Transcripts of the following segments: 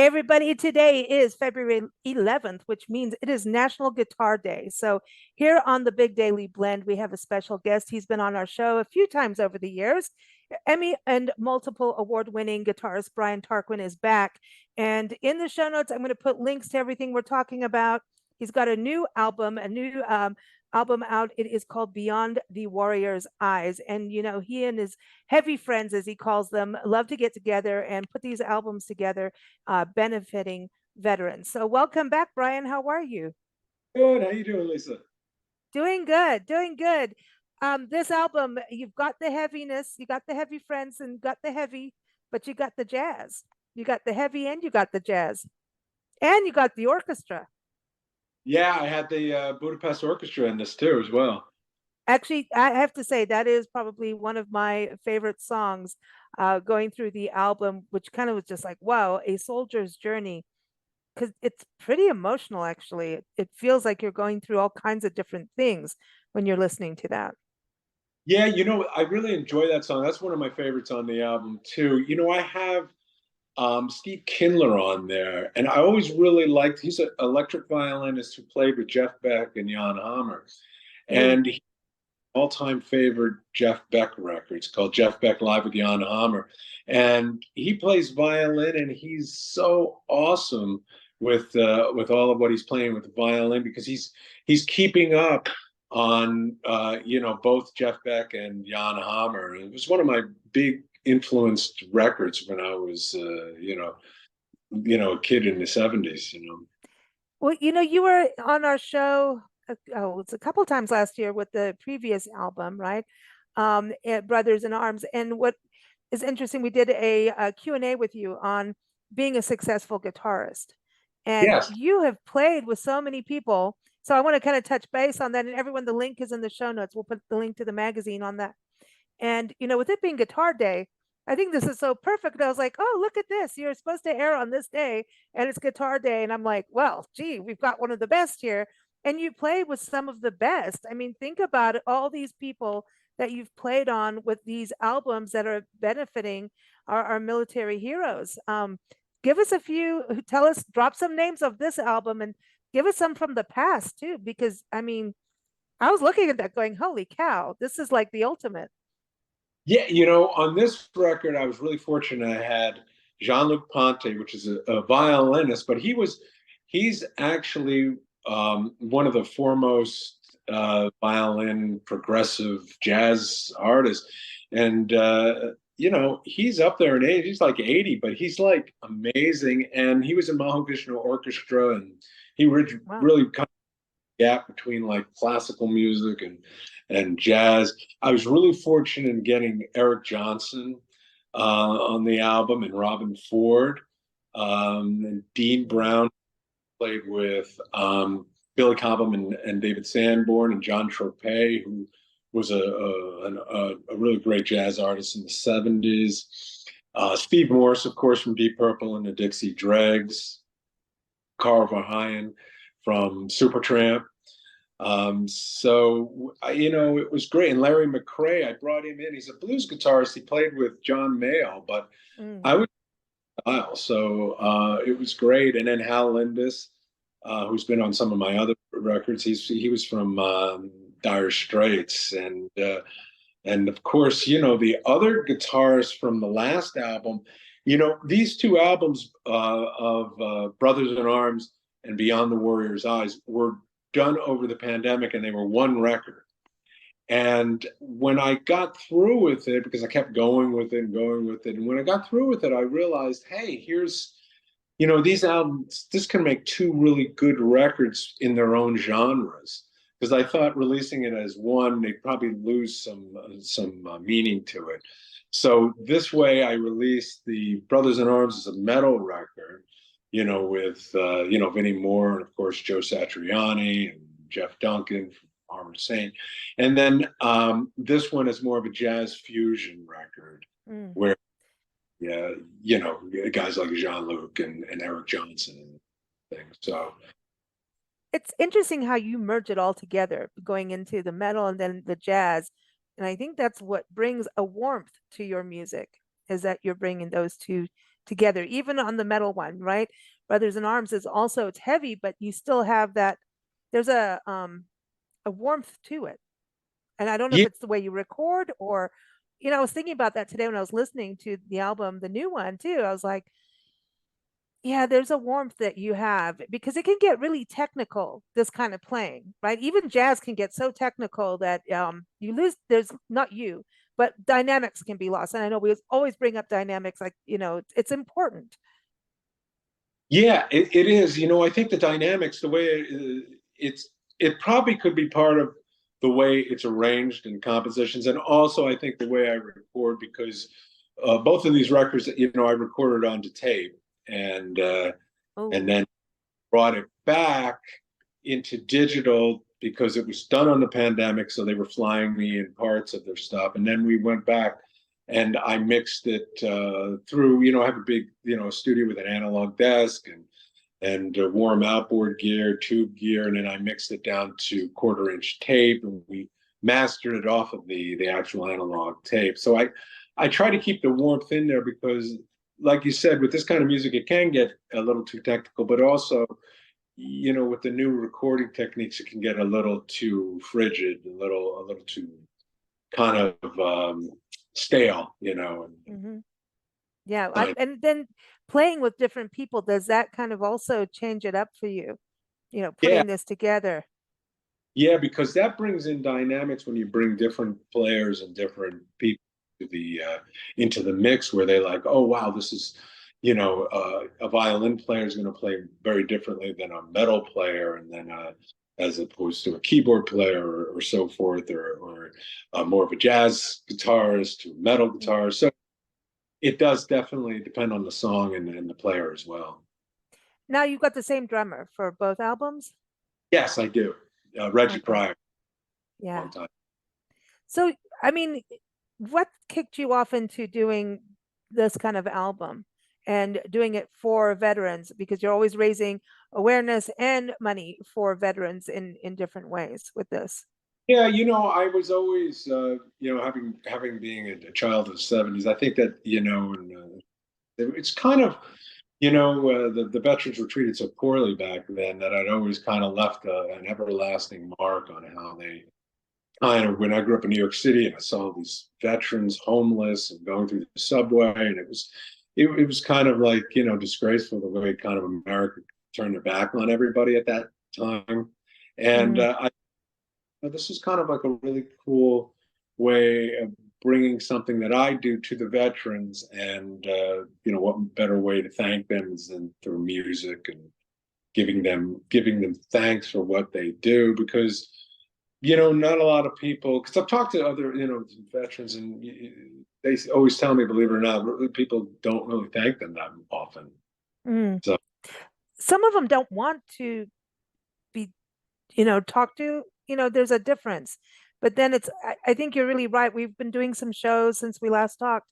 Hey everybody, today is February 11th, which means it is National Guitar Day. So here on the Big Daily Blend, we have a special guest. He's been on our show a few times over the years. Emmy and multiple award-winning guitarist Brian Tarquin is back. And in the show notes, I'm going to put links to everything we're talking about. He's got a new album, album out. It is called Beyond the Warrior's Eyes. And, you know, he and his heavy friends, as he calls them, love to get together and put these albums together, benefiting veterans. So welcome back, Brian. How are you? Good. How you doing, Lisa? Doing good, doing good. This album, you've got the heaviness, you got the heavy friends and got the heavy, but you got the jazz. You got the heavy and you got the jazz. And you got the orchestra. Yeah, I had the Budapest Orchestra in this too, as well. Actually, I have to say that is probably one of my favorite songs going through the album, which kind of was just like, wow, a soldier's journey. Because it's pretty emotional, actually. It feels like you're going through all kinds of different things when you're listening to that. Yeah, I really enjoy that song. That's one of my favorites on the album too. I have Steve Kindler on there, and I always really liked. He's an electric violinist who played with Jeff Beck and Jan Hammer, Ooh, and he all-time favorite Jeff Beck records called Jeff Beck Live with Jan Hammer, and he plays violin, and he's so awesome with all of what he's playing with the violin because he's keeping up on both Jeff Beck and Jan Hammer. It was one of my big influenced records when I was a kid in the 70s. well, you were on our show, it's a couple times last year with the previous album, right? Brothers in Arms. And what is interesting, we did a Q&A with you on being a successful guitarist. And Yes. you have played with so many people. So I want to kind of touch base on that. And everyone, the link is in the show notes. We'll put the link to the magazine on that. And, with it being Guitar Day, I think this is so perfect. I was like, oh, look at this. You're supposed to air on this day and it's Guitar Day. And I'm like, well, gee, we've got one of the best here. And you play with some of the best. I mean, think about it, all these people that you've played on with these albums that are benefiting our military heroes. Give us a few, tell us, drop some names of this album and give us some from the past too, because I mean, I was looking at that going, holy cow, this is like the ultimate. Yeah, on this record, I was really fortunate. I had Jean Luc Ponty, which is a violinist, but he's actually one of the foremost violin progressive jazz artists, and he's up there in age. He's like 80, but he's like amazing. And he was in Mahavishnu Orchestra, and he Wow. really kind gap between like classical music and jazz. I was really fortunate in getting Eric Johnson on the album and Robben Ford. And Dean Brown played with Billy Cobham and David Sanborn and John Tropea, who was a really great jazz artist in the 70s. Steve Morse, of course, from Deep Purple and the Dixie Dregs. Carl Verheyen from Supertramp. It was great. And Larry McCray, I brought him in. He's a blues guitarist. He played with John Mayall, but Mm. I was style. So it was great. And then Hal Lindes, who's been on some of my other records, he was from Dire Straits, and of course, the other guitarists from the last album. These two albums of Brothers in Arms and Beyond the Warrior's Eyes were done over the pandemic, and they were one record. And when I got through with it, because I kept going with it and going with it, and when I got through with it, I realized, hey, these albums, this can make two really good records in their own genres. Because I thought releasing it as one, they'd probably lose some meaning to it. So this way, I released the Brothers in Arms as a metal record, with Vinnie Moore and of course Joe Satriani and Jeff Duncan from Armored Saint, and then this one is more of a jazz fusion record Mm. where yeah, guys like Jean Luc and Eric Johnson and things. So It's interesting how you merge it all together, going into the metal and then the jazz. And I think that's what brings a warmth to your music, is that you're bringing those two together, even on the metal one, right? Brothers in Arms is also, it's heavy, but you still have that, there's a warmth to it. And I don't know if Yeah, it's the way you record or, I was thinking about that today when I was listening to the album, the new one too. I was like, yeah, there's a warmth that you have because it can get really technical, this kind of playing, right? Even jazz can get so technical that you lose, there's not you, but dynamics can be lost. And I know we always bring up dynamics, like, it's important. yeah, it is. I think the dynamics, the way it probably could be part of the way it's arranged in compositions, and also I think the way I record, because both of these records, I recorded onto tape, and Oh, then brought it back into digital because it was done on the pandemic, so they were flying me in parts of their stuff, and then we went back and I mixed it through. I have a big, studio with an analog desk and warm outboard gear, tube gear, and then I mixed it down to 1/4-inch tape, and we mastered it off of the actual analog tape. So I try to keep the warmth in there because, like you said, with this kind of music, it can get a little too technical, but also, with the new recording techniques, it can get a little too frigid, a little too kind of stale, mm-hmm. Yeah. I, And then playing with different people, does that kind of also change it up for you? yeah, Putting this together. yeah, because that brings in dynamics when you bring different players and different people to the into the mix, where they like, oh wow, this is, a violin player is going to play very differently than a metal player, and then as opposed to a keyboard player or so forth, or more of a jazz guitarist to metal guitar. So it does definitely depend on the song and the player as well. Now you've got the same drummer for both albums? Yes, I do. Reggie Okay. Pryor, Yeah. long time. So, I mean, what kicked you off into doing this kind of album and doing it for veterans? Because you're always raising awareness and money for veterans in different ways with this. Yeah, I was always, having being a child of the '70s. I think that, and it's kind of, the veterans were treated so poorly back then that I'd always kind of left an everlasting mark on how they kind of, when I grew up in New York City and I saw these veterans homeless and going through the subway, and it was kind of like, disgraceful the way kind of America turned their back on everybody at that time. And Mm, this is kind of like a really cool way of bringing something that I do to the veterans, and what better way to thank them than through music and giving them thanks for what they do, because not a lot of people, because I've talked to other veterans, and they always tell me, believe it or not, people don't really thank them that often. mm. So Some of them don't want to be, talked to. There's a difference. But then I think you're really right. We've been doing some shows since we last talked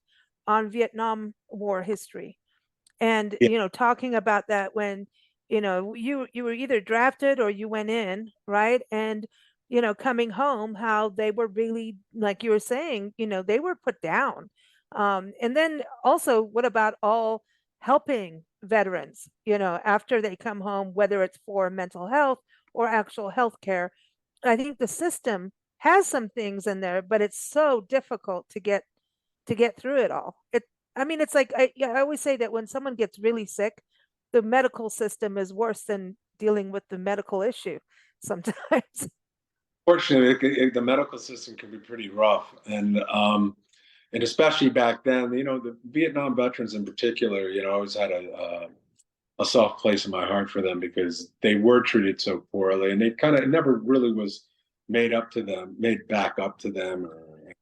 on Vietnam War history, and yeah, talking about that when you were either drafted or you went in, right? And coming home, how they were really, like you were saying, they were put down. And then also, what about all helping veterans, after they come home, whether it's for mental health or actual health care? I think the system has some things in there, but it's so difficult to get through it all. I mean, it's like I always say that when someone gets really sick, the medical system is worse than dealing with the medical issue sometimes. fortunately, the medical system can be pretty rough, and especially back then, the Vietnam veterans in particular, I always had a soft place in my heart for them because they were treated so poorly, and they kind of, it never really was made back up to them, or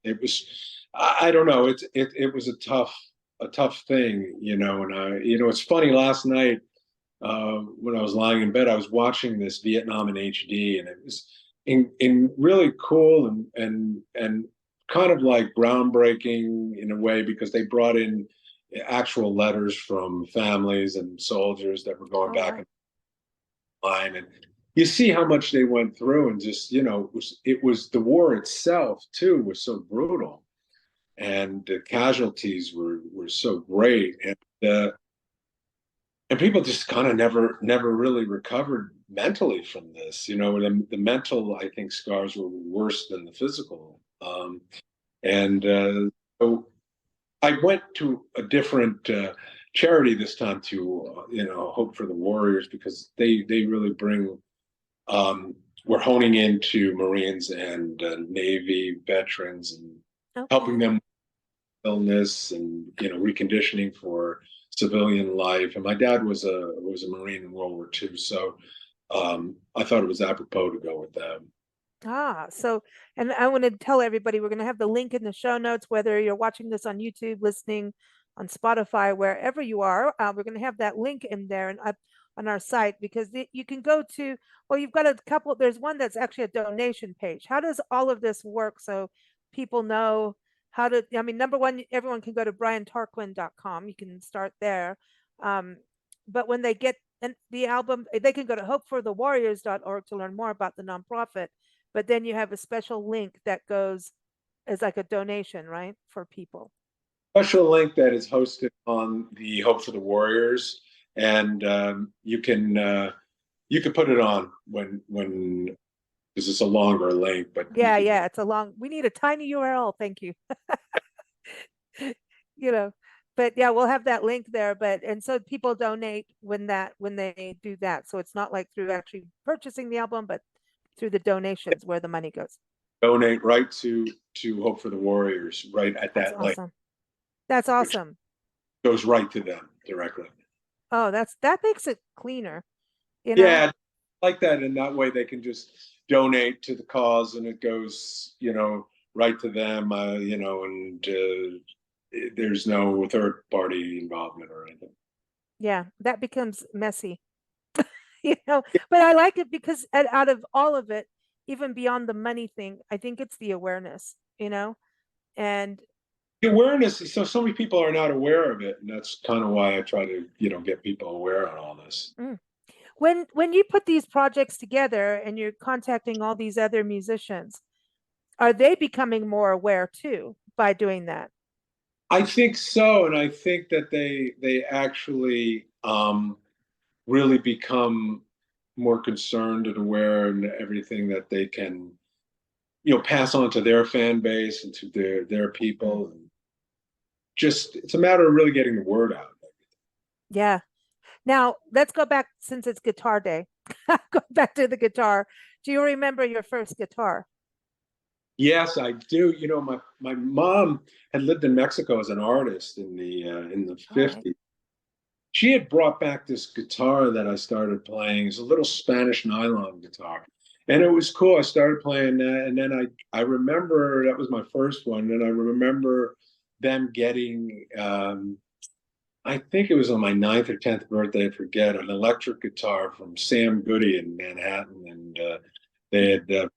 it was, I don't know, it was a tough thing, and it's funny. Last night, when I was lying in bed, I was watching this Vietnam in HD, and it was in really cool and kind of like groundbreaking in a way, because they brought in actual letters from families and soldiers that were going Oh, back wow. in line, and you see how much they went through, and just, it was the war itself too was so brutal, and the casualties were so great, and people just kind of never really recovered mentally from this. The mental, I think, scars were worse than the physical. And so I went to a different charity this time to Hope for the Warriors, because they really bring we're honing into Marines and Navy veterans and helping them with illness and reconditioning for civilian life. And my dad was a Marine in World War II, so I thought it was apropos to go with them. So, and I want to tell everybody we're going to have the link in the show notes, whether you're watching this on YouTube, listening on Spotify, wherever you are. We're going to have that link in there and up on our site, because you can go to, well, you've got a couple, there's one that's actually a donation page. How does all of this work so people know how to, I mean, number one, everyone can go to briantarquin.com. You can start there. But when they get the album, they can go to hopeforthewarriors.org to learn more about the nonprofit. But then you have a special link that goes as like a donation, right, for people. Special link that is hosted on the Hope for the Warriors, and you can put it on when because it's a longer link. But yeah, it's a long. We need a tiny URL. Thank you. But yeah, we'll have that link there. But and so people donate when they do that. So it's not like through actually purchasing the album, but through the donations where the money goes. Donate right to Hope for the Warriors, right at that link. Awesome. That's awesome. Goes right to them directly. Oh, that makes it cleaner. Yeah, like that. And that way they can just donate to the cause, and it goes, right to them, and there's no third party involvement or anything. Yeah, that becomes messy. But I like it because out of all of it, even beyond the money thing, I think it's the awareness, and the awareness is so many people are not aware of it, and that's kind of why I try to get people aware on all this. When you put these projects together and you're contacting all these other musicians, are they becoming more aware too by doing that? I think so, and I think that they actually really become more concerned and aware, and everything that they can pass on to their fan base and to their people. And just, it's a matter of really getting the word out. Yeah. Now let's go back, since it's Guitar Day. Go back to the guitar. Do you remember your first guitar? Yes, I do. My mom had lived in Mexico as an artist in the 50s. Right. She had brought back this guitar that I started playing. It's a little Spanish nylon guitar, and it was cool. I started playing that, and then I remember that was my first one, and I remember them getting I think it was on my 9th or 10th birthday, I forget, an electric guitar from Sam Goody in Manhattan, and they had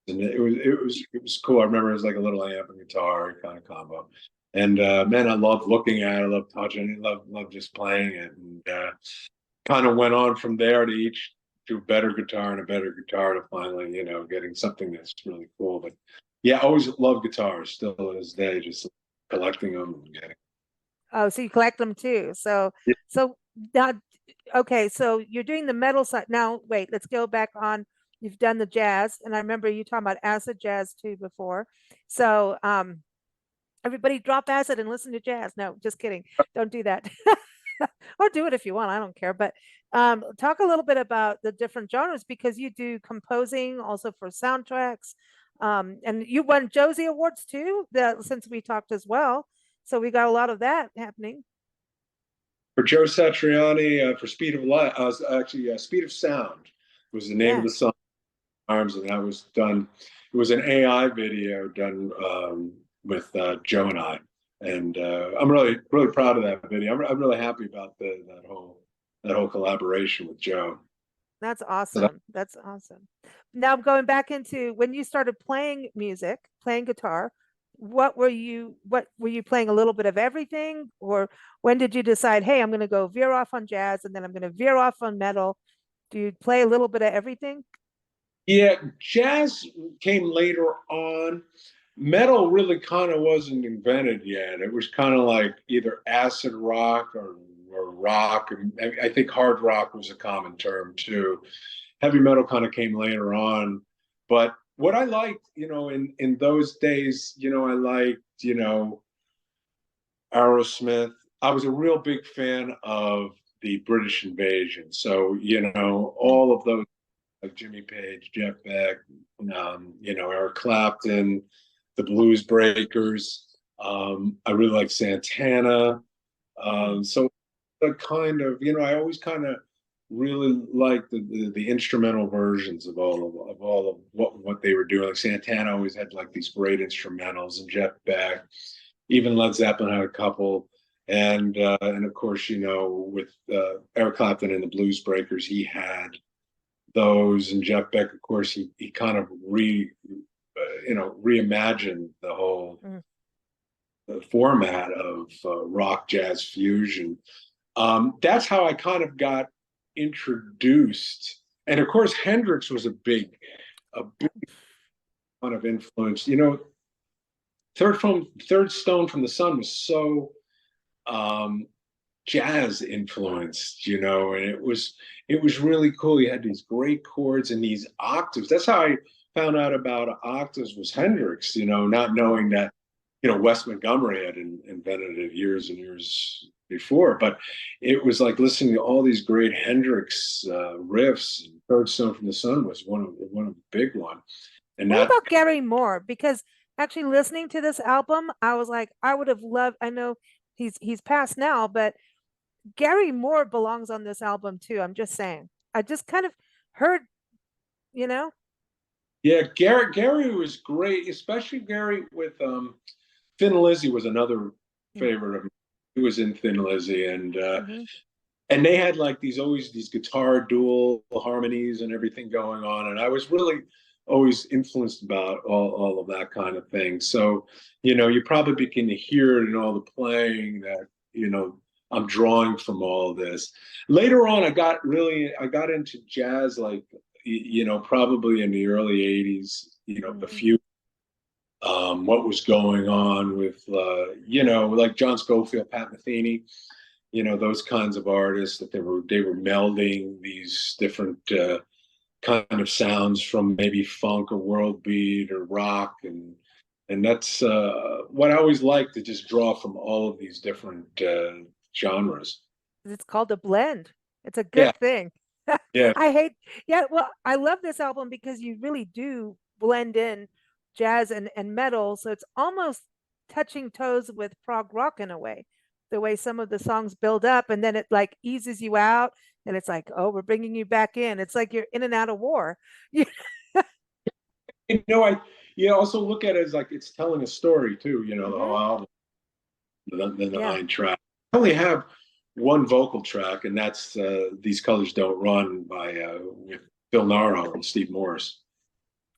and it was cool. I remember it was like a little amp and guitar kind of combo. And man, I loved looking at it, I loved touching it, loved just playing it, and kind of went on from there to a better guitar and a better guitar, to finally, getting something that's really cool. But yeah, I always loved guitars, still to this day, just collecting them and getting. Oh, so you collect them too. So yeah. So now, okay, so you're doing the metal side now. Wait, let's go back on. You've done the jazz, and I remember you talking about acid jazz too before. So everybody drop acid and listen to jazz. No, just kidding. Don't do that. Or do it if you want. I don't care. But talk a little bit about the different genres, because you do composing also for soundtracks. And you won Josie Awards too, since we talked as well. So we got a lot of that happening. For Joe Satriani, for Speed of Light, actually Speed of Sound was the name of the song. Arms, and that was done. It was an AI video done with Joe and I, and I'm really proud of that video. I'm really happy about that whole collaboration with Joe. That's awesome. That's awesome. Now going back into when you started playing music, playing guitar, what were you playing, a little bit of everything, or when did you decide, hey, I'm going to go veer off on jazz and then I'm going to veer off on metal? Do you play a little bit of everything? Yeah, jazz came later on. metal really kind of wasn't invented yet. It was kind of like either acid rock or rock. And I think hard rock was a common term too. Heavy metal kind of came later on. But what I liked, in those days, I liked, Aerosmith. I was a real big fan of the British Invasion. So, all of those like Jimmy Page, Jeff Beck, Eric Clapton, the Blues Breakers. I really like Santana. So the kind of, I always kind of really liked the instrumental versions of all of what they were doing. Like Santana always had like these great instrumentals, and Jeff Beck, even Led Zeppelin had a couple. And of course, with Eric Clapton and the Blues Breakers, he had those, and Jeff Beck, of course, he kind of reimagined the whole format of rock jazz fusion. That's how I kind of got introduced, and of course, Hendrix was a big kind of influence. Third Stone from the Sun was so jazz influenced, and it was really cool. You had these great chords and these octaves. That's how I found out about octaves was Hendrix, not knowing that, Wes Montgomery had invented it years and years before. But it was like listening to all these great Hendrix riffs. Third Stone from the Sun was one of the big one. And what about Gary Moore? Because actually listening to this album, I was like, I would have loved, I know he's passed now, but Gary Moore belongs on this album too. I'm just saying. I just kind of heard, Yeah, Gary was great, especially Gary with Thin Lizzy was another favorite of mine. He was in Thin Lizzy, and they had like always these guitar dual harmonies and everything going on, and I was really always influenced about all of that kind of thing. So, you probably begin to hear it in all the playing that, I'm drawing from all this. Later on, I got into jazz, like, probably in the early 80s, the few, what was going on with, like John Scofield, Pat Metheny, those kinds of artists that they were melding these different kind of sounds from maybe funk or world beat or rock, and that's what I always like, to just draw from all of these different genres. It's called a blend. It's a good thing. Yeah. Well, I love this album because you really do blend in jazz and metal. So it's almost touching toes with prog rock in a way, the way some of the songs build up and then it like eases you out. And it's like, oh, we're bringing you back in. It's like you're in and out of war. I also look at it as like it's telling a story too, the whole album, the 9 track. I only have one vocal track, and that's These Colors Don't Run by with Phil Naro and Steve Morse.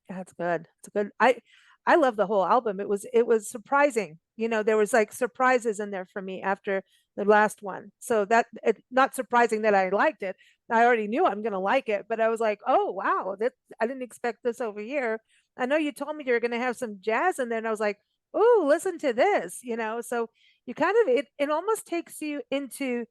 That's good. It's good. I love the whole album. It was surprising. There was like surprises in there for me after the last one. So that it's not surprising that I liked it. I already knew I'm gonna like it, but I was like, oh wow, I didn't expect this over here. I know you told me you're gonna have some jazz in there, and I was like, oh, listen to this, So you kind of it almost takes you into,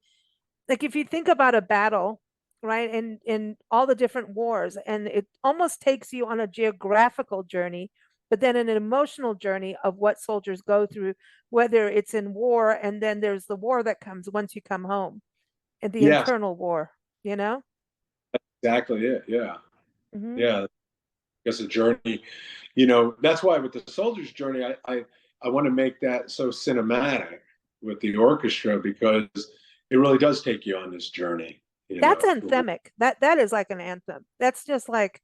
like, if you think about a battle, right, and in all the different wars, and it almost takes you on a geographical journey, but then an emotional journey of what soldiers go through, whether it's in war, and then there's the war that comes once you come home, and the internal war, Exactly it. Yeah. Yeah. I guess a journey, that's why with the soldier's journey, I want to make that so cinematic with the orchestra, because it really does take you on this journey. That's anthemic. That is like an anthem. That's just like,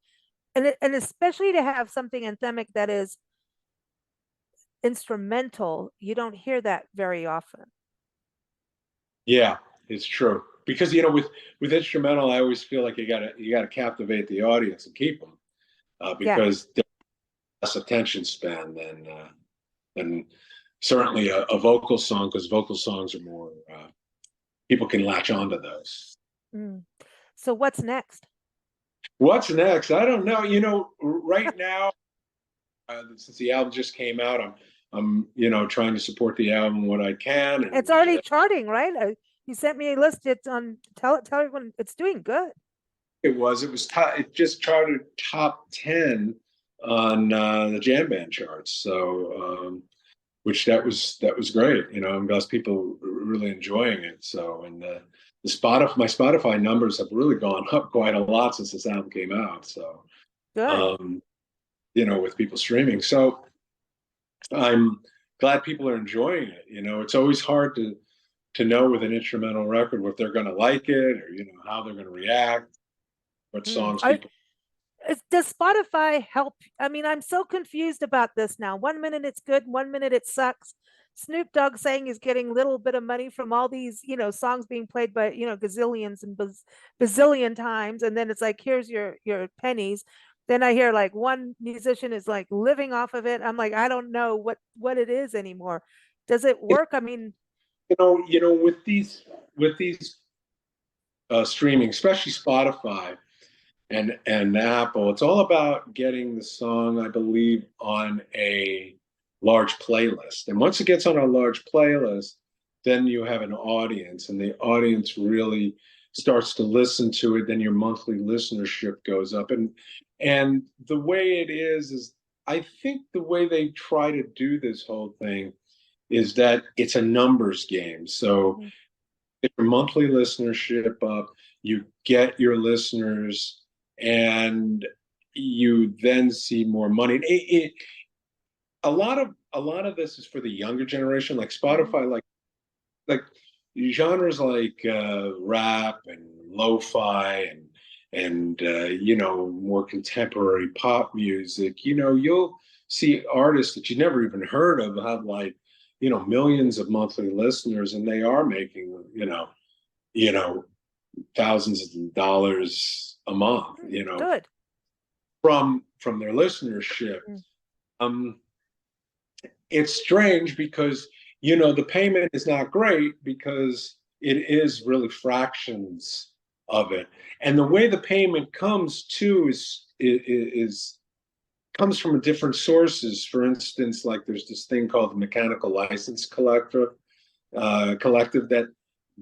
and especially to have something anthemic that is instrumental, you don't hear that very often. Yeah, it's true. Because with instrumental, I always feel like you gotta captivate the audience and keep them, because there's less attention span than certainly a vocal song, because vocal songs are more people can latch onto those. So what's next? What's next? I don't know. Right now, since the album just came out, I'm trying to support the album what I can. And It's already charting, right? You sent me a list. It's on. Tell everyone it's doing good. it just charted top 10 on the jam band charts. So which that was great. I'm glad people really enjoying it. So and my Spotify numbers have really gone up quite a lot since this album came out. So Good. with people streaming. So I'm glad people are enjoying it. It's always hard to know with an instrumental record what they're going to like it, or how they're going to react, what songs people. Does Spotify help? I mean, I'm so confused about this now. 1 minute it's good, 1 minute it sucks. Snoop Dogg saying he's getting a little bit of money from all these, songs being played by, gazillions and bazillion times, and then it's like, here's your pennies. Then I hear like one musician is like living off of it. I'm like, I don't know what it is anymore. Does it work? I mean, with these streaming, especially Spotify and Apple, it's all about getting the song, I believe, on a large playlist. And once it gets on a large playlist, then you have an audience, and the audience really starts to listen to it. Then your monthly listenership goes up. And the way it is I think the way they try to do this whole thing is that it's a numbers game. So if your monthly listenership up, you get your listeners, and you then see more money. A lot of this is for the younger generation, like Spotify, like genres like rap and lo-fi and more contemporary pop music. You'll see artists that you never even heard of have like millions of monthly listeners, and they are making thousands of dollars a month, good. from their listenership. It's strange because the payment is not great because it is really fractions of it, and the way the payment comes too is comes from different sources. For instance, like there's this thing called the Mechanical License Collective that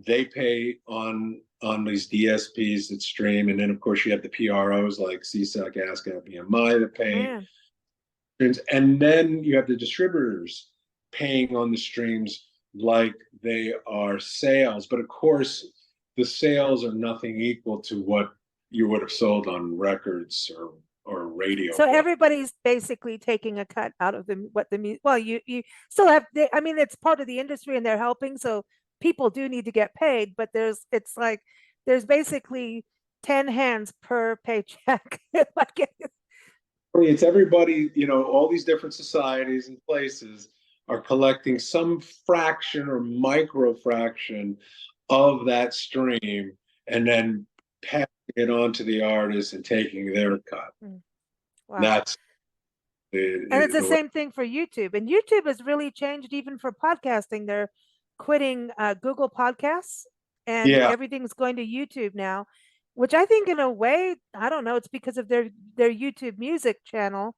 they pay on these DSPs that stream, and then of course you have the PROs like CSAC, ASCAP, BMI that pay, and then you have the distributors paying on the streams like they are sales. But of course, the sales are nothing equal to what you would have sold on records or radio. So everybody's basically taking a cut out of well, you still have, I mean, it's part of the industry and they're helping. So people do need to get paid, but it's like, there's basically 10 hands per paycheck. It's everybody, all these different societies and places are collecting some fraction or micro fraction of that stream and then passing it on to the artist and taking their cut. Wow. And it's the same thing for YouTube. And YouTube has really changed even for podcasting. They're quitting Google Podcasts, and everything's going to YouTube now, which I think in a way, I don't know, it's because of their YouTube music channel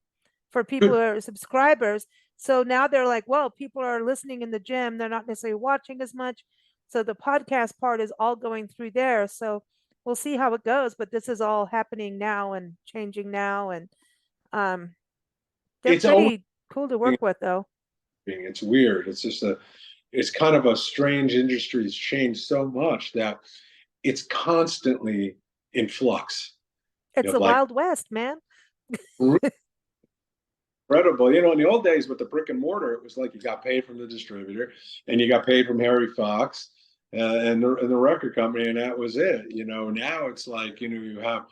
for people who are subscribers. So now they're like, well, people are listening in the gym. They're not necessarily watching as much. So the podcast part is all going through there. So we'll see how it goes. But this is all happening now and changing now. And they're pretty cool to work with, though. It's weird. It's just it's kind of a strange industry. It's changed so much that it's constantly in flux. It's the Wild West, man. Incredible. In the old days with the brick and mortar, it was like you got paid from the distributor and you got paid from Harry Fox and the record company, and that was it. Now it's like, you have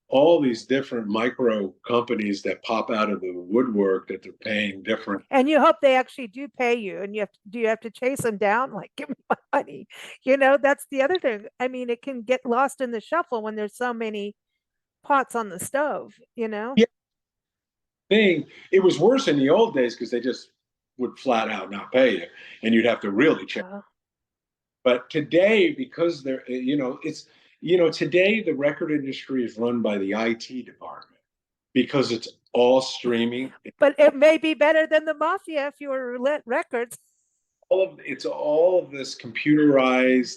all these different micro companies that pop out of the woodwork that they're paying different. And you hope they actually do pay you, and do you have to chase them down? Like, give me my money. That's the other thing. I mean, it can get lost in the shuffle when there's so many pots on the stove, Yeah. It was worse in the old days because they just would flat out not pay you, and you'd have to really check. But today, because they're, today the record industry is run by the IT department because it's all streaming. But it may be better than the Mafia if you were Roulette Records. It's all of this computerized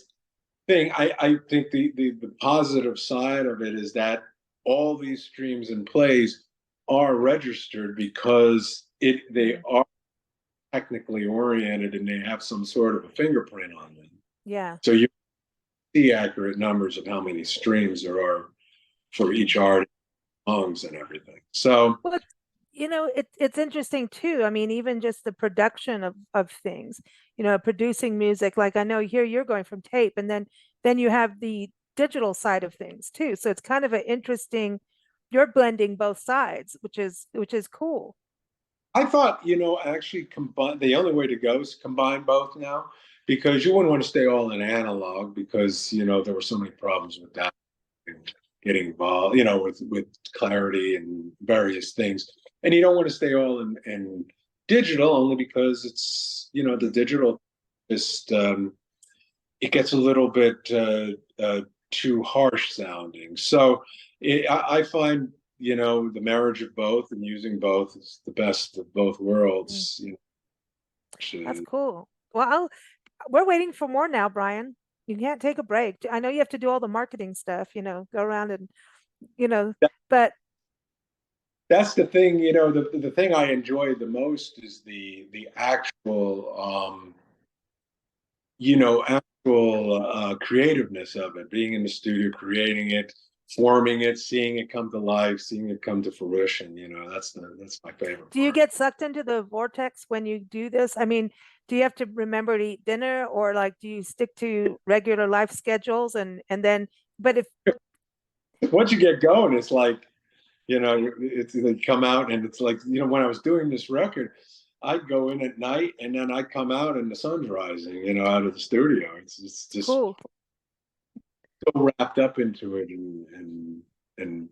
thing. I think the positive side of it is that all these streams and plays are registered because they are technically oriented and they have some sort of a fingerprint on them. Yeah. So you see accurate numbers of how many streams there are for each artist, songs, and everything. So, well, it's interesting too. I mean, even just the production of things, producing music. Like I know here you're going from tape, and then you have the digital side of things too. So it's kind of an interesting. You're blending both sides, which is cool. I thought, actually combine the only way to go is combine both now because you wouldn't want to stay all in analog because, there were so many problems with that and getting involved, with clarity and various things. And you don't want to stay all in digital only because it's, the digital just, it gets a little bit too harsh sounding. So I find the marriage of both and using both is the best of both worlds. That's cool. Well, we're waiting for more now, Brian. You can't take a break. I know you have to do all the marketing stuff, go around and, but that's the thing, the thing I enjoy the most is the actual, actual creativeness of it, being in the studio, creating it, forming it, seeing it come to life, seeing it come to fruition. That's my favorite do you part. get sucked into the vortex when you do this? I mean, do you have to remember to eat dinner, or like do you stick to regular life schedules and then but if Once you get going, it's like, it's they come out and it's like, when I was doing this record, I'd go in at night and then I'd come out and the sun's rising, out of the studio. It's just cool. so wrapped up into it and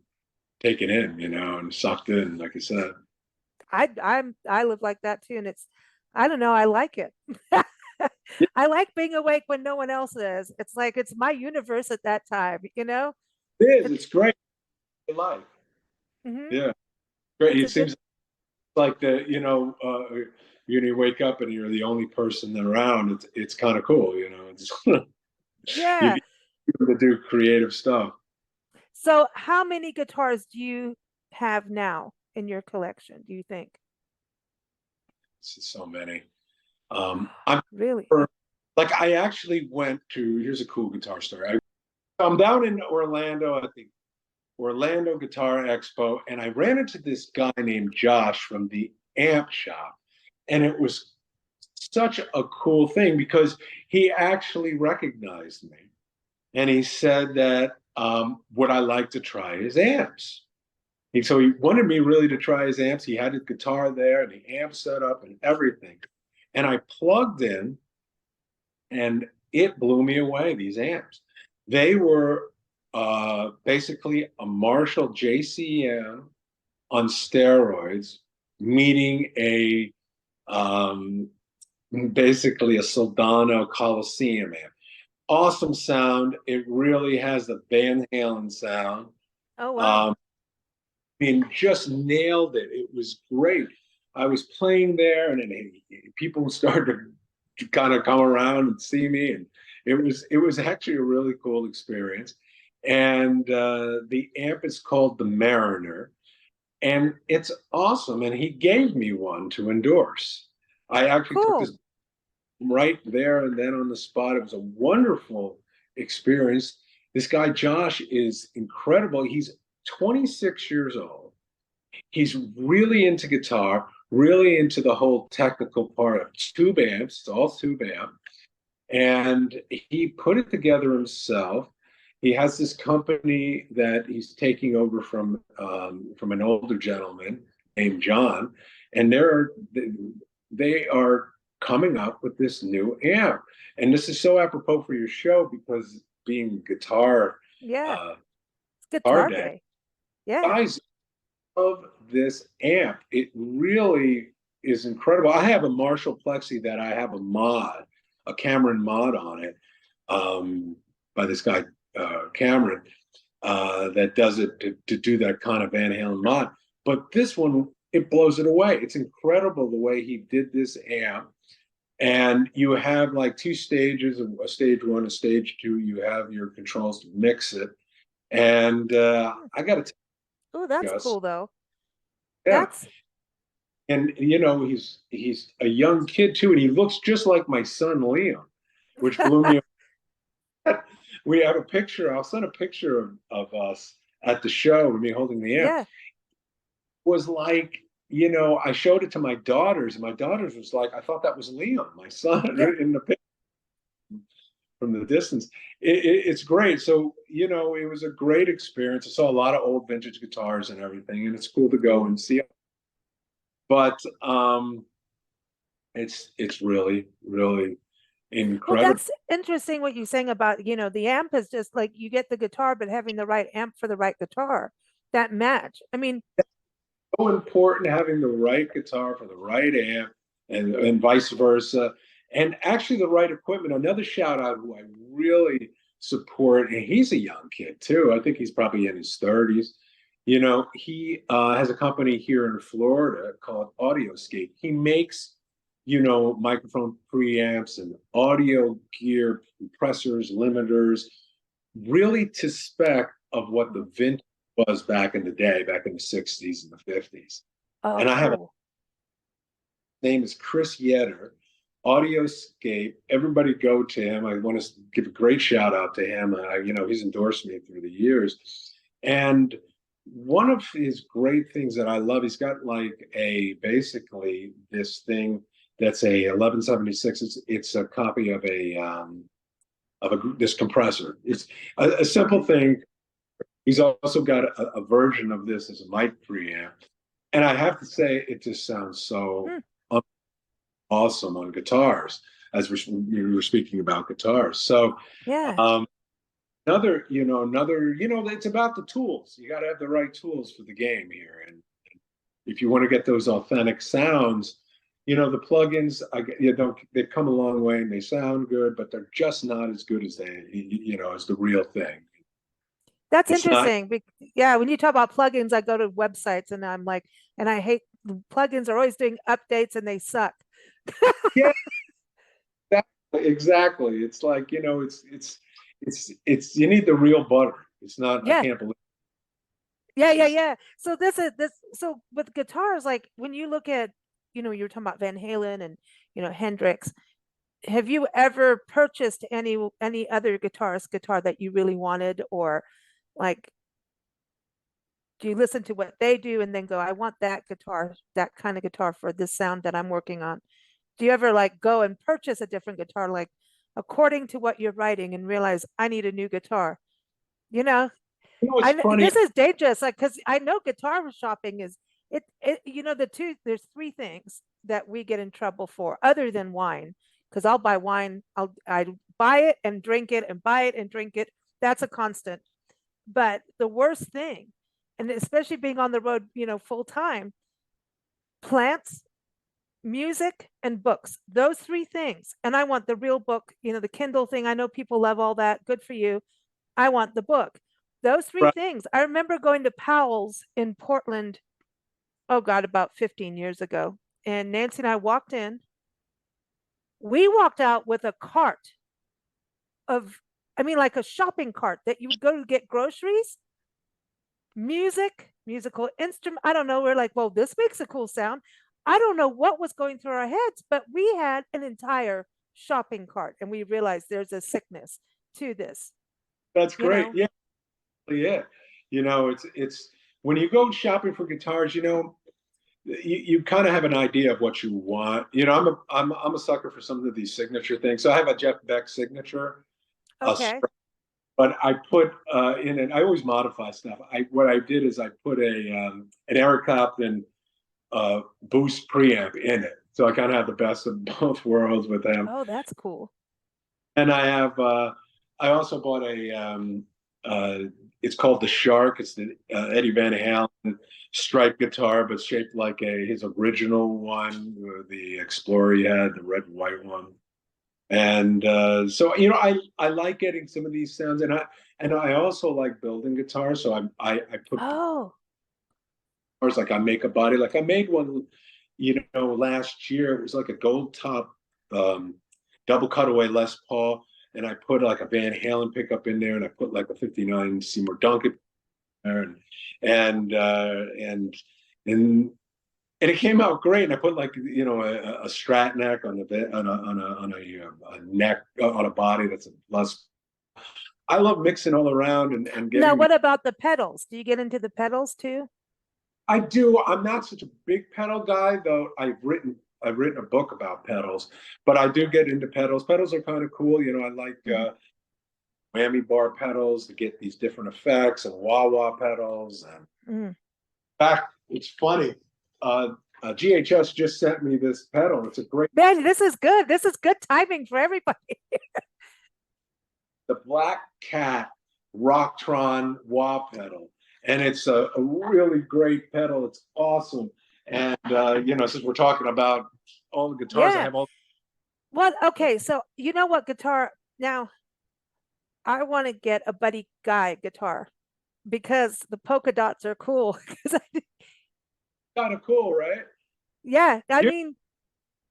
taken in, and sucked in, like I said. I live like that too, and I don't know, I like it. I like being awake when no one else is. It's like it's my universe at that time, It is. It's great. Life. Mm-hmm. Yeah, great. It's It a good. seems like you wake up and you're the only person around. It's kind of cool, It's, Yeah. you to do creative stuff. So, how many guitars do you have now in your collection, do you think? It's so many. I'm Really? like I actually went to. Here's a cool guitar story. I'm down in Orlando at the Orlando Guitar Expo, and I ran into this guy named Josh from the amp shop. And it was such a cool thing because he actually recognized me. And he said that would I like to try his amps? So he wanted me really to try his amps. He had his guitar there and the amp set up and everything. And I plugged in and it blew me away, these amps. They were basically a Marshall JCM on steroids, meeting basically a Soldano Coliseum amp. Awesome sound. It really has the Van Halen sound. Oh wow. Just nailed it. It was great. I was playing there, and then people started to kind of come around and see me, and it was actually a really cool experience. And the amp is called the Mariner, and it's awesome. And he gave me one to endorse. I actually took Cool. this right there and then on the spot. It was a wonderful experience. This guy Josh is incredible. He's 26 years old. He's really into guitar, really into the whole technical part of tube amps. It's all tube amp. And he put it together himself. He has this company that he's taking over from an older gentleman named John, and they are coming up with this new amp. And this is so apropos for your show because being guitar Yeah. It's guitar guitar day, day. Yeah. guys love this amp. It really is incredible. I have a Marshall Plexi that I have a Cameron mod on it, by this guy Cameron, that does it to do that kind of Van Halen mod. But this one, it blows it away. It's incredible the way he did this amp. And you have like two stages, a stage one, a stage two. You have your controls to mix it. And I got to tell Oh, that's you, Gus, cool though. yeah. That's And you know, he's a young kid too, and he looks just like my son Liam, which blew me away. We have a picture. I'll send a picture of us at the show with me holding the amp. yeah, Was like, you know, I showed it to my daughters, and my daughters was like, I thought that was Liam, my son, yeah. in the picture from the distance. It's great. So, you know, it was a great experience. I saw a lot of old vintage guitars and everything, and it's cool to go and see. But it's really, really Well, incredible. that's interesting what you're saying about, the amp is just like you get the guitar, but having the right amp for the right guitar, that match. I mean, So important having the right guitar for the right amp and vice versa. And actually the right equipment. Another shout out who I really support, and he's a young kid too. I think he's probably in his 30s. You know, he has a company here in Florida called Audioscape. He makes, you know, microphone preamps and audio gear, compressors, limiters, really to spec of what the vintage was back in the day, back in the 60s and the 50s. oh, And I have a cool. name is Chris Yetter, Audioscape. Everybody go to him. I want to give a great shout out to him. You know, he's endorsed me through the years. And one of his great things that I love, he's got like basically this thing that's a 1176. It's a copy of this compressor. It's a simple thing. He's also got a version of this as a mic preamp. And I have to say, it just sounds so Hmm. awesome on guitars, as we were speaking about guitars. So Yeah. um, it's about the tools. You got to have the right tools for the game here. And if you want to get those authentic sounds, you know, the plugins, they've come a long way and they sound good, but they're just not as good as as the real thing. That's It's not. interesting. Yeah, when you talk about plugins, I go to websites and I'm like, and I hate plugins are always doing updates and they suck. Yeah, exactly. It's like, you know, it's you need the real butter. It's not, I Yeah. can't believe Yeah, it's yeah, just, yeah. So so with guitars, like when you look at, you were talking about Van Halen and, Hendrix, have you ever purchased any other guitarist guitar that you really wanted, or like do you listen to what they do and then go, I want that guitar, that kind of guitar for this sound that I'm working on? Do you ever like go and purchase a different guitar, like according to what you're writing and realize I need a new guitar? You know, it's funny. this is dangerous, like because I know guitar shopping is there's three things that we get in trouble for other than wine. Because I'll buy wine, I buy it and drink it and buy it and drink it. That's a constant. But the worst thing, and especially being on the road, full time, plants, music, and books. Those three things. And I want the real book, the Kindle thing. I know people love all that. Good for you. I want the book. Those three Right. things. I remember going to Powell's in Portland, oh God, about 15 years ago. And Nancy and I walked in. We walked out with a cart of, I mean, like a shopping cart that you would go to get groceries, music, musical instrument. I don't know. We're like, well, this makes a cool sound. I don't know what was going through our heads, but we had an entire shopping cart and we realized there's a sickness to this, That's you great. know? Yeah, yeah. You know, it's when you go shopping for guitars, you know, you kind of have an idea of what you want. You know, I'm a sucker for some of these signature things. So I have a Jeff Beck signature, a Okay. but I put in it. I always modify stuff. What I did is I put an Eric Clapton boost preamp in it, so I kind of have the best of both worlds with them. Oh, that's cool. And I also bought uh, it's called the Shark. It's the Eddie Van Halen striped guitar, but shaped like his original one, the Explorer he had, the red and white one. And so you know, I like getting some of these sounds, and I also like building guitars. So I put Oh, guitars. Like I make a body. Like I made one, last year. It was like a gold top double cutaway Les Paul, and I put like a Van Halen pickup in there, and I put like a '59 Seymour Duncan there, and and it came out great. And I put like a Strat neck on a neck on a body that's a less. I love mixing all around and getting. Now, what about the pedals? Do you get into the pedals too? I do. I'm not such a big pedal guy, though. I've written a book about pedals, but I do get into pedals. Pedals are kind of cool. I like whammy bar pedals to get these different effects, and wah-wah pedals. And in fact, it's funny. GHS just sent me this pedal. It's a great. Man, this is good. This is good timing for everybody. The Black Cat Rocktron wah pedal, and it's a really great pedal. It's awesome. And since we're talking about all the guitars, I have all. Well, okay, so you know what guitar now? I want to get a Buddy Guy guitar because the polka dots are cool. Kind of cool, right? Yeah, I mean,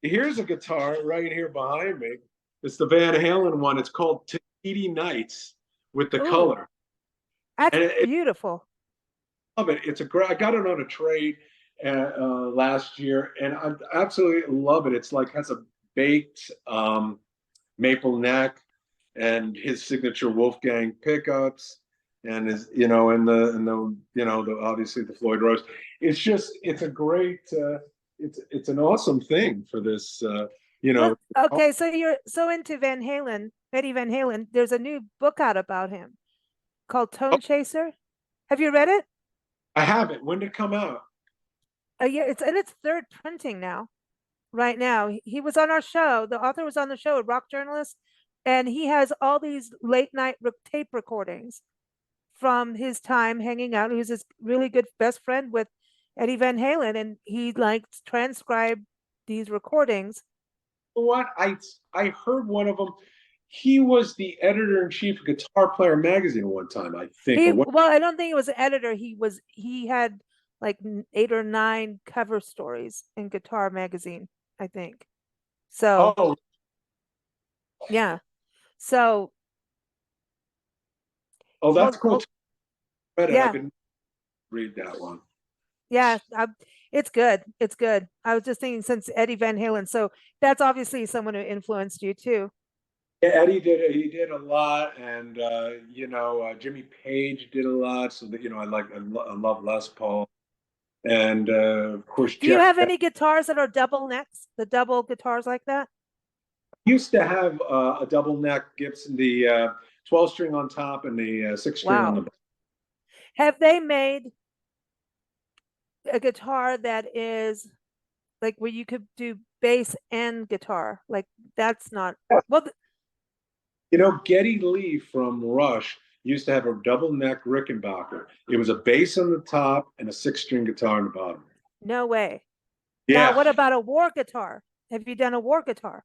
here's a guitar right here behind me. It's the Van Halen one. It's called Tahiti Nights with the color. That's beautiful. Love it. It's I got it on a trade last year, and I absolutely love it. It's like has a baked maple neck and his signature Wolfgang pickups, and his and the obviously the Floyd Rose. It's a great it's an awesome thing for this Well, okay, so you're so into Van Halen, Eddie Van Halen. There's a new book out about him called Tone Chaser. Have you read it? I haven't. When did it come out? Yeah, it's in its third printing now. Right now, he was on our show. The author was on the show, a rock journalist, and he has all these late night tape recordings from his time hanging out. He was his really good best friend with Eddie Van Halen, and he transcribed these recordings. What I heard one of them. He was the editor-in-chief of Guitar Player magazine at one time, I think. Well, I don't think he was an editor. He had like 8 or 9 cover stories in Guitar magazine, I think. So yeah. So that's cool. Yeah. I didn't read that one. Yeah, it's good. It's good. I was just thinking since Eddie Van Halen, so that's obviously someone who influenced you too. Yeah, Eddie did. He did a lot, and Jimmy Page did a lot. So that I love Les Paul, and of course. Do you have any guitars that are double necks? The double guitars like that? I used to have a double neck Gibson, the 12-string on top and the 6-string on the bottom. Have they made a guitar that is like where you could do bass and guitar? Like that's not well. Geddy Lee from Rush used to have a double neck Rickenbacker. It was a bass on the top and a 6-string guitar on the bottom. No way. Yeah. Now, what about a war guitar? Have you done a war guitar?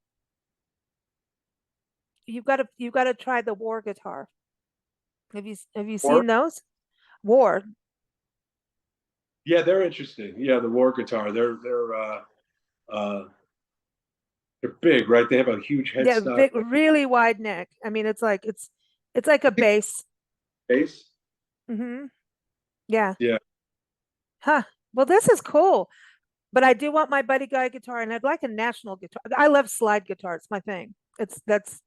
You've got to try the war guitar. Have you seen those? War. Yeah, they're interesting. Yeah, the war guitar. They're big, right? They have a huge headstock. Yeah, big, really wide neck. I mean, it's like a bass. Bass? Mm-hmm. Yeah. Yeah. Huh. Well, this is cool. But I do want my Buddy Guy guitar, and I'd like a national guitar. I love slide guitar. It's my thing. That's.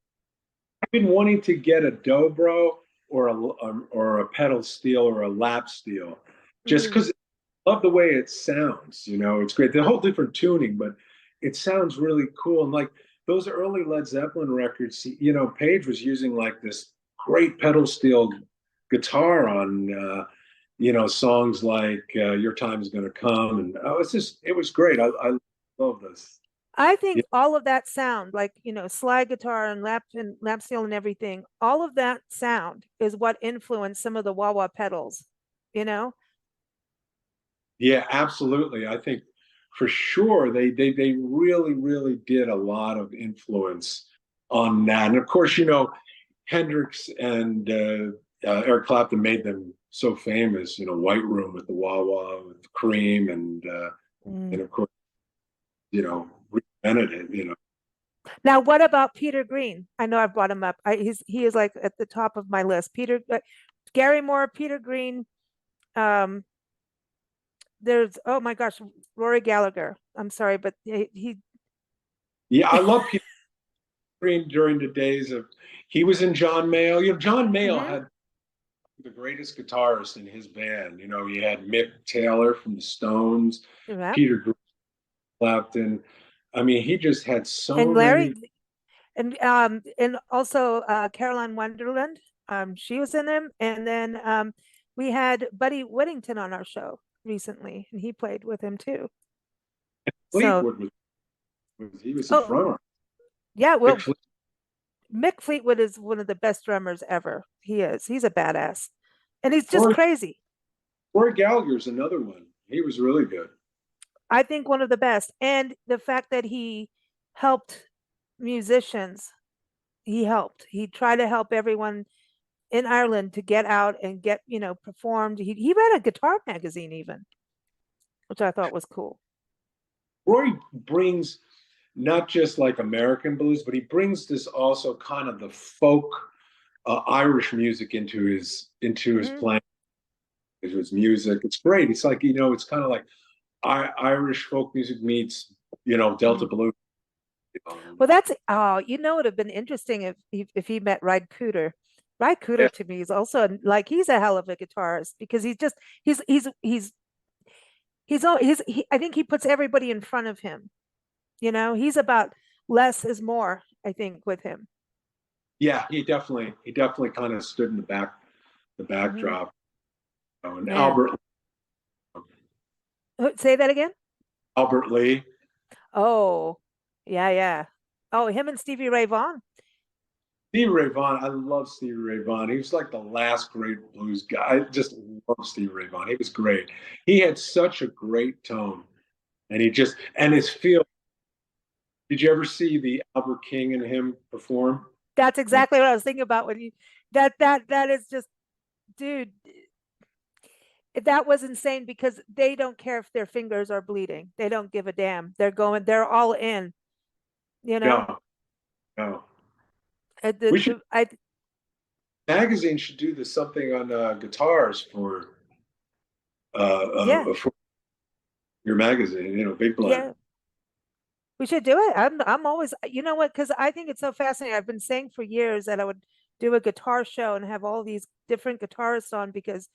I've been wanting to get a dobro or a pedal steel or a lap steel, just because I love the way it sounds. It's great. The whole different tuning, but it sounds really cool. And like those early Led Zeppelin records, Page was using like this great pedal steel guitar on. Songs like Your Time Is Gonna Come, and it was great. I love this. I think all of that sound, like slide guitar and lap steel and everything, all of that sound is what influenced some of the wah-wah pedals. Yeah, absolutely. I think for sure they really, really did a lot of influence on that. And of course, Hendrix and Eric Clapton made them so famous, White Room with the wah wah with cream, and Mm. of course, reinvented it. Now, what about Peter Green? I know I've brought him up. He is like at the top of my list. Gary Moore, Peter Green. Um, there's oh my gosh, Rory Gallagher. I'm sorry, but he Yeah, I love Peter Green during the days of he was in John Mayall. John Mayall Mhm. had the greatest guitarist in his band. You had Mick Taylor from the Stones, Yeah. Peter Clapton. I mean, he just had so And many. Larry and also Caroline Wonderland. She was in him, and then we had Buddy Whittington on our show recently, and he played with him too. So, Fleetwood he was the oh drummer. yeah, Mick well, Mick Fleetwood is one of the best drummers ever. He is. He's a badass, and he's just Rory, crazy. Rory Gallagher's another one. He was really good. I think one of the best, and the fact that he helped musicians. He helped. He tried to help everyone in Ireland to get out and get, performed. He read a guitar magazine even, which I thought was cool. Rory brings not just like American blues, but he brings this also kind of the folk Irish music into his Hmm. playing, into his music. It's great. It's like it's kind of like Irish folk music meets Delta Hmm. blues. Well, it would have been interesting if he met Ryd Cooder. Ryd Yeah, Cooder to me is also like he's a hell of a guitarist because I think he puts everybody in front of him. He's about less is more, I think, with him. yeah. He definitely kind of stood in the Hmm. backdrop. And Yeah. Say that again. Albert Lee. Oh, yeah, yeah. Oh, him and Stevie Ray Vaughan. Stevie Ray Vaughan, I love Stevie Ray Vaughan. He was like the last great blues guy. I just love Stevie Ray Vaughan. He was great. He had such a great tone, and his feel. Did you ever see the Albert King and him perform? That's I exactly what I was thinking about when you that is just, dude, that was insane because they don't care if their fingers are bleeding. They don't give a damn. They're all in, you know? no, no. The, We should the I magazine should do this something on guitars Yeah, for your magazine. Big blind. yeah. We should do it. I'm always, you know what? Because I think it's so fascinating. I've been saying for years that I would do a guitar show and have all these different guitarists on because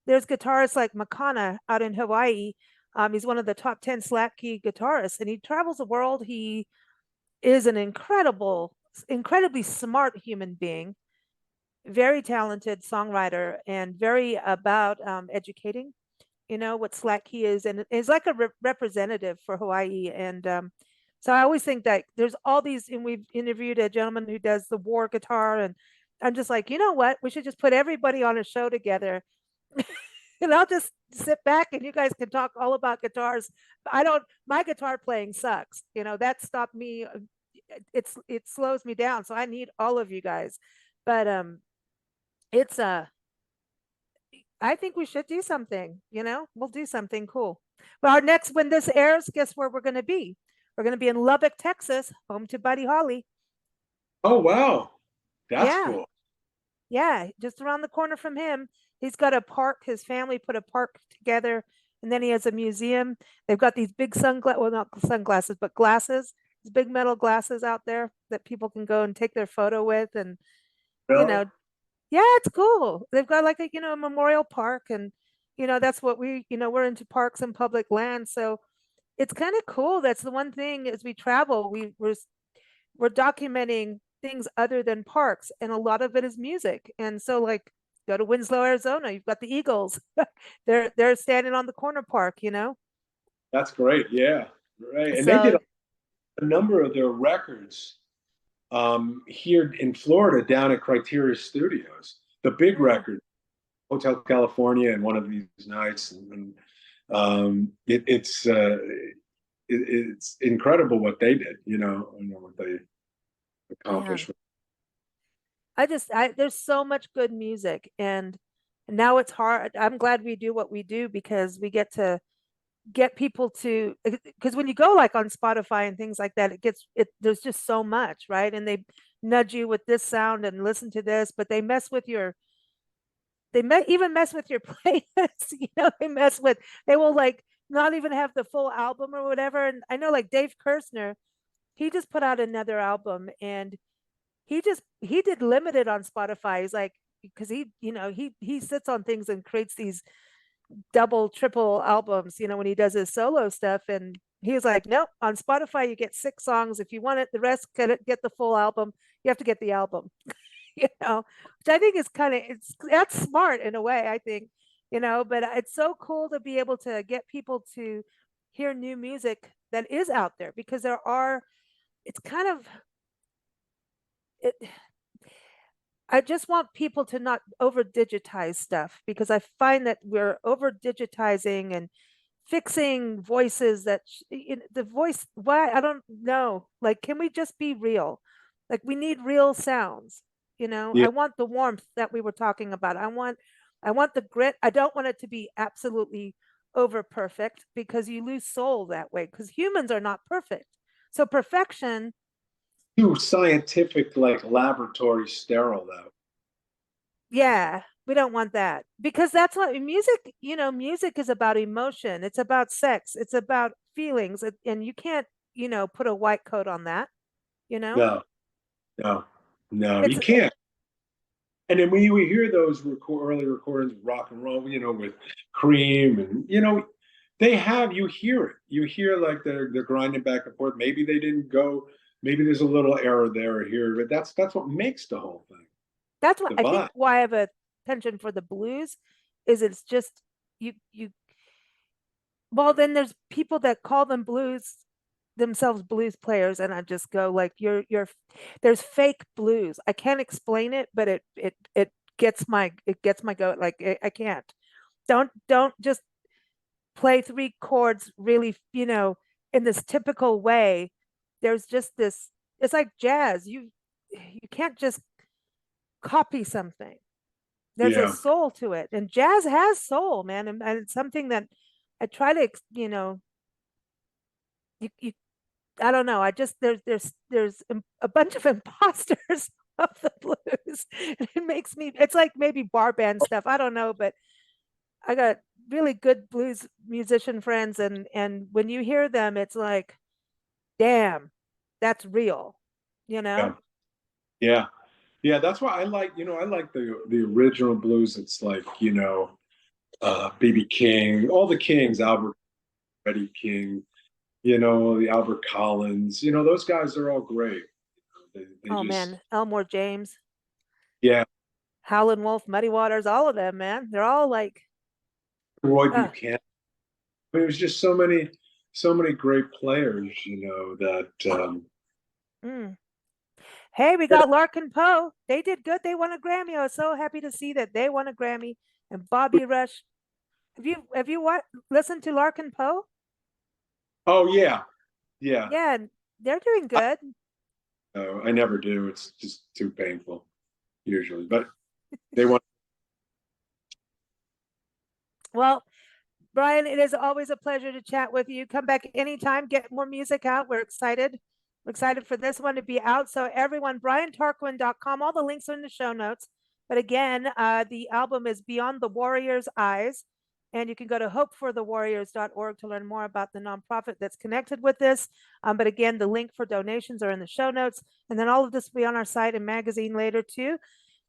there's guitarists like Makana out in Hawaii. He's one of the top 10 slack key guitarists, and he travels the world. He is an incredibly smart human being, very talented songwriter, and very about educating. What slack key is, and is like a representative for Hawaii. And so I always think that there's all these, and we've interviewed a gentleman who does the war guitar, and I'm just like, you know what? We should just put everybody on a show together and I'll just sit back and you guys can talk all about guitars. I don't, my guitar playing sucks. That stopped me. It slows me down. So I need all of you guys. But it's I think we should do something, we'll do something cool. Well, when this airs, guess where we're going to be? We're going to be in Lubbock, Texas, home to Buddy Holly. Oh wow, that's Yeah. cool. Yeah, just around the corner from him. He's got a park. His family put a park together, and then he has a museum. They've got these big well, not sunglasses, but glasses, these big metal glasses out there that people can go and take their photo with. And, you Really? know, yeah, it's cool. They've got like a memorial park, and, that's what we're into parks and public land. So it's kind of cool. That's the one thing as we travel, we're documenting things other than parks, and a lot of it is music. And so, like, go to Winslow, Arizona, you've got the Eagles. They're standing on the corner park. That's great. Yeah, right. And they did So a number of their records here in Florida down at Criteria Studios. The big mm, record, Hotel California, and one of these nights, and it's incredible what they did. What they yeah, accomplished. there's so much good music, and And now it's hard. I'm glad we do what we do because we get to get people to, because when you go like on Spotify and things like that, there's just so much, right? And they nudge you with this sound and listen to this, but they mess with your even mess with your playlist. They will like not even have the full album or whatever. And I know like Dave Kersner, he just put out another album, and he did limited on Spotify. He's like, because he sits on things and creates these double, triple albums, when he does his solo stuff. And he's like, nope, on Spotify, you get 6 songs. If you want it, the rest get the full album. You have to get the album, which I think is that's smart in a way, I think, but it's so cool to be able to get people to hear new music that is out there, because it's kind of, it, I just want people to not over digitize stuff, because I find that we're over digitizing and fixing voices the voice, why, I don't know. Like, can we just be real? Like, we need real sounds. Yeah. I want the warmth that we were talking about. I want the grit. I don't want it to be absolutely over perfect, because you lose soul that way, because humans are not perfect. So perfection, Too scientific, like laboratory sterile though. yeah, we don't want that, because that's what music, music is about emotion. It's about sex. It's about feelings. And you can't, put a white coat on that, you know? No, no, no, It's you can't. And then when you hear those early recordings of rock and roll, with Cream, and you hear it. You hear like they're grinding back and forth. Maybe they didn't go. Maybe there's a little error there or here, but that's what makes the whole thing. that's what The I think vibe. why I have a penchant for the blues is it's just you well, then there's people that call themselves blues players, and I just go like, there's fake blues. I can't explain it, but it gets my goat. Like, I can't. Don't just play 3 chords really, in this typical way. There's just this, it's like jazz. You can't just copy something. There's a Yeah, soul to it, and jazz has soul, man. And it's something that I try to, you I don't know. I just there's a bunch of imposters of the blues. And it makes me, it's like maybe bar band stuff. I don't know, but I got really good blues musician friends, and when you hear them, it's like, damn, that's real, you yeah, know? yeah, yeah. That's why I like the original blues. It's like BB King, all the Kings, Albert, Freddie King, the Albert Collins. Those guys are all great. They Oh just, man, Elmore James, yeah. Howlin' Wolf, Muddy Waters, all of them, man. They're all like, Roy uh, Buchanan. I mean, it was just so many great players, that mm. Hey, we got Larkin Poe. They did good. They won a Grammy. I was so happy to see that they won a Grammy. And Bobby Rush. Have you listened to Larkin Poe? oh yeah, yeah. Yeah, they're doing good. I never do. It's just too painful usually. But they want. Well, Brian, it is always a pleasure to chat with you. Come back anytime, get more music out. We're excited. We're excited for this one to be out. So everyone, briantarquin.com, all the links are in the show notes. But again, the album is Beyond the Warrior's Eyes. And you can go to hopeforthewarriors.org to learn more about the nonprofit that's connected with this. But again, the link for donations are in the show notes. And then all of this will be on our site and magazine later too.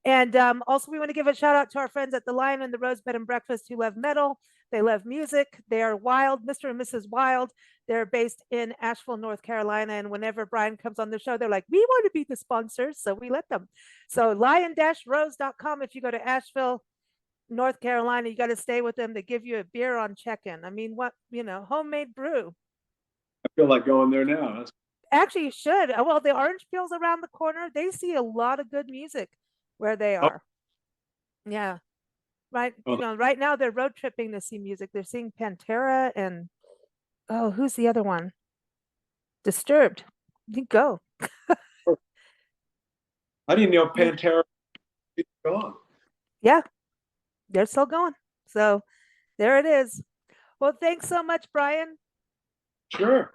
And also, we want to give a shout out to our friends at the Lion and the Rose Bed and Breakfast who love metal. They love music. They are wild, Mr. and Mrs. Wild. They're based in Asheville, North Carolina. And whenever Brian comes on the show, they're like, we want to be the sponsors. So we let them. So lion-rose.com. If you go to Asheville, North Carolina, you got to stay with them. They give you a beer on check-in. I mean, homemade brew. I feel like going there now. Actually, you should. Well, the Orange Peel's around the corner. They see a lot of good music where they Oh, are. Yeah. Right. oh, Right now they're road tripping to see music. They're seeing Pantera and, oh, who's the other one? Disturbed. You go. I didn't know Yeah. Pantera was gone. Yeah. they're still going. So there it is. Well, thanks so much, Brian. Sure.